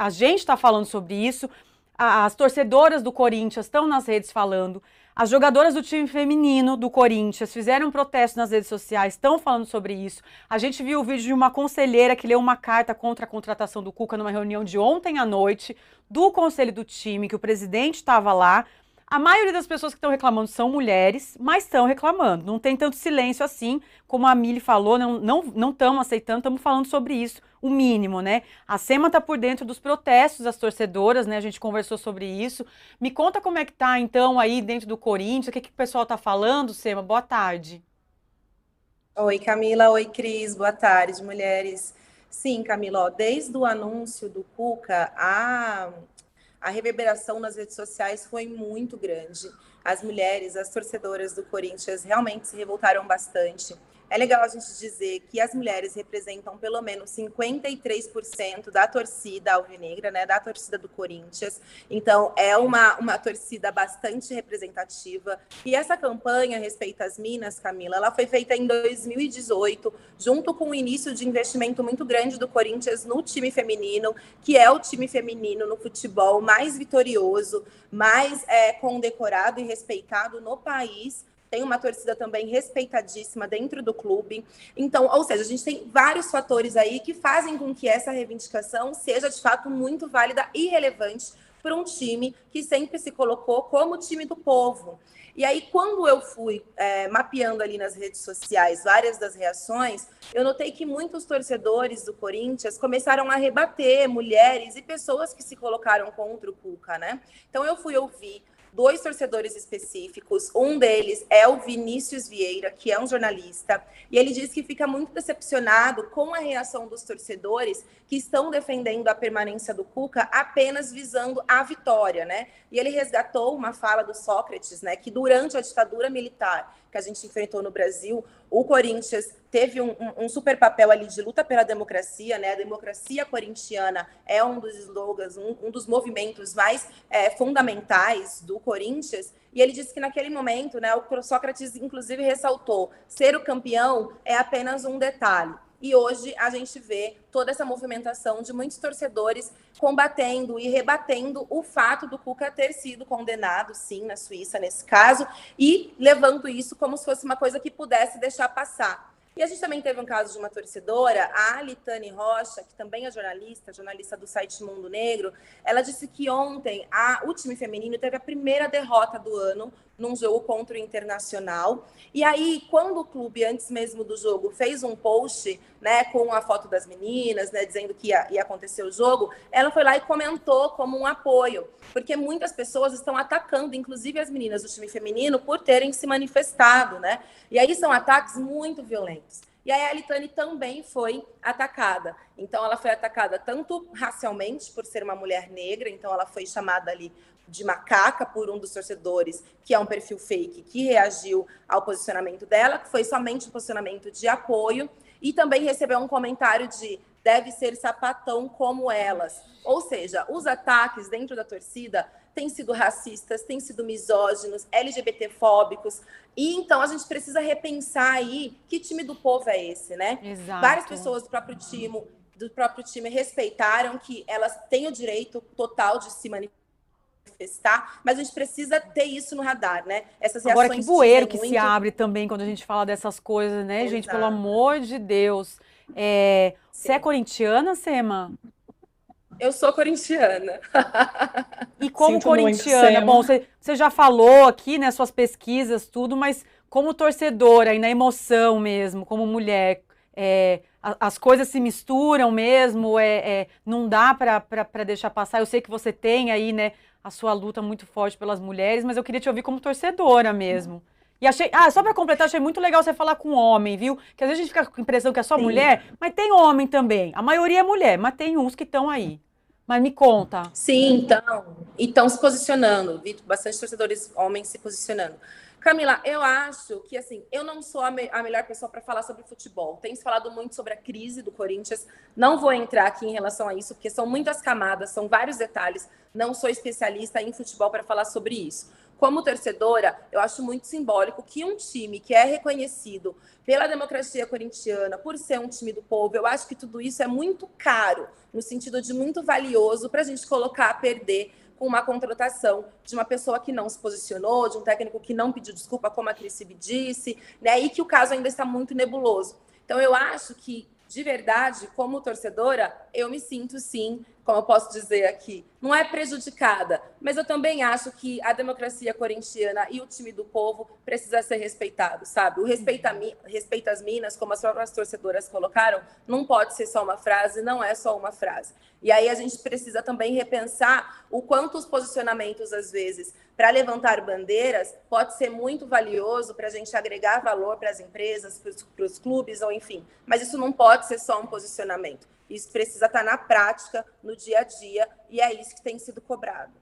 a gente está falando sobre isso, as torcedoras do Corinthians estão nas redes falando, as jogadoras do time feminino do Corinthians fizeram um protesto nas redes sociais, estão falando sobre isso. A gente viu o vídeo de uma conselheira que leu uma carta contra a contratação do Cuca numa reunião de ontem à noite, do conselho do time, que o presidente estava lá. A maioria das pessoas que estão reclamando são mulheres, mas estão reclamando. Não tem tanto silêncio assim, como a Mili falou, não estamos aceitando, estamos falando sobre isso, o mínimo, né? A Sema está por dentro dos protestos das torcedoras, né? A gente conversou sobre isso. Me conta como é que tá, então, aí dentro do Corinthians, o que, que o pessoal tá falando, Sema? Boa tarde. Oi, Camila. Oi, Cris. Boa tarde, mulheres. Sim, Camila, ó, desde o anúncio do Cuca, a reverberação nas redes sociais foi muito grande. As mulheres, as torcedoras do Corinthians realmente se revoltaram bastante. É legal a gente dizer que as mulheres representam pelo menos 53% da torcida alvinegra, né, da torcida do Corinthians. Então, é uma torcida bastante representativa. E essa campanha Respeita as Minas, Camila, ela foi feita em 2018, junto com o início de investimento muito grande do Corinthians no time feminino, que é o time feminino no futebol mais vitorioso, mais condecorado e respeitado no país. Tem uma torcida também respeitadíssima dentro do clube. Então, ou seja, a gente tem vários fatores aí que fazem com que essa reivindicação seja, de fato, muito válida e relevante para um time que sempre se colocou como time do povo. E aí, quando eu fui mapeando ali nas redes sociais várias das reações, eu notei que muitos torcedores do Corinthians começaram a rebater mulheres e pessoas que se colocaram contra o Cuca, né? Então, eu fui ouvir dois torcedores específicos. Um deles é o Vinícius Vieira, que é um jornalista, e ele diz que fica muito decepcionado com a reação dos torcedores que estão defendendo a permanência do Cuca apenas visando a vitória, né? E ele resgatou uma fala do Sócrates, né, que durante a ditadura militar que a gente enfrentou no Brasil, o Corinthians teve um super papel ali de luta pela democracia, né? A democracia corintiana é um dos slogans, um dos movimentos mais fundamentais do Corinthians. E ele disse que naquele momento, né, o Sócrates inclusive ressaltou, ser o campeão é apenas um detalhe. E hoje a gente vê toda essa movimentação de muitos torcedores combatendo e rebatendo o fato do Cuca ter sido condenado, sim, na Suíça, nesse caso, e levando isso como se fosse uma coisa que pudesse deixar passar. E a gente também teve um caso de uma torcedora, a Alitane Rocha, que também é jornalista do site Mundo Negro. Ela disse que ontem o time feminino teve a primeira derrota do ano num jogo contra o Internacional. E aí, quando o clube, antes mesmo do jogo, fez um post, né, com a foto das meninas, né, dizendo que ia acontecer o jogo, ela foi lá e comentou como um apoio, porque muitas pessoas estão atacando, inclusive as meninas do time feminino, por terem se manifestado, né? E aí são ataques muito violentos. E aí a Alitane também foi atacada. Então, ela foi atacada tanto racialmente, por ser uma mulher negra, então ela foi chamada ali de macaca por um dos torcedores, que é um perfil fake, que reagiu ao posicionamento dela, que foi somente um posicionamento de apoio, e também recebeu um comentário de deve ser sapatão como elas. Ou seja, os ataques dentro da torcida têm sido racistas, têm sido misóginos, LGBTfóbicos, e então a gente precisa repensar aí que time do povo é esse, né? Exato. Várias pessoas do próprio time respeitaram que elas têm o direito total de se manifestar, mas a gente precisa ter isso no radar, né? Essas Agora, que reações bueiro dizem que se muito. abre também quando a gente fala dessas coisas, né, gente? Pelo Exato. amor de Deus. Você é Sim. corintiana, Sema? Eu sou corintiana. E como Sinto muito, corintiana, bom, Sema. você já falou aqui, né, suas pesquisas, tudo, mas como torcedora e na emoção mesmo, como mulher, as coisas se misturam mesmo, não dá para deixar passar. Eu sei que você tem aí, né, a sua luta muito forte pelas mulheres, mas eu queria te ouvir como torcedora mesmo. E achei, só para completar, achei muito legal você falar com homem, viu? Que às vezes a gente fica com a impressão que é só Sim. mulher, mas tem homem também. A maioria é mulher, mas tem uns que estão aí. Mas me conta. Sim, então, e estão se posicionando, vi bastante torcedores homens se posicionando. Camila, eu acho que, assim, eu não sou a melhor pessoa para falar sobre futebol. Tem se falado muito sobre a crise do Corinthians. Não vou entrar aqui em relação a isso, porque são muitas camadas, são vários detalhes. Não sou especialista em futebol para falar sobre isso. como torcedora, eu acho muito simbólico que um time que é reconhecido pela democracia corintiana, por ser um time do povo, eu acho que tudo isso é muito caro, no sentido de muito valioso para a gente colocar a perder com uma contratação de uma pessoa que não se posicionou, de um técnico que não pediu desculpa, como a Cricibe disse, né? E que o caso ainda está muito nebuloso. Então, eu acho que, de verdade, como torcedora, eu me sinto, sim, como eu posso dizer aqui, não é prejudicada, mas eu também acho que a democracia corintiana e o time do povo precisa ser respeitado, sabe? O respeito às minas, como as próprias torcedoras colocaram, não pode ser só uma frase, não é só uma frase. E aí a gente precisa também repensar o quanto os posicionamentos, às vezes, para levantar bandeiras, pode ser muito valioso para a gente agregar valor para as empresas, para os clubes, ou enfim. Mas isso não pode ser só um posicionamento. Isso precisa estar na prática, no dia a dia, e é isso que tem sido cobrado.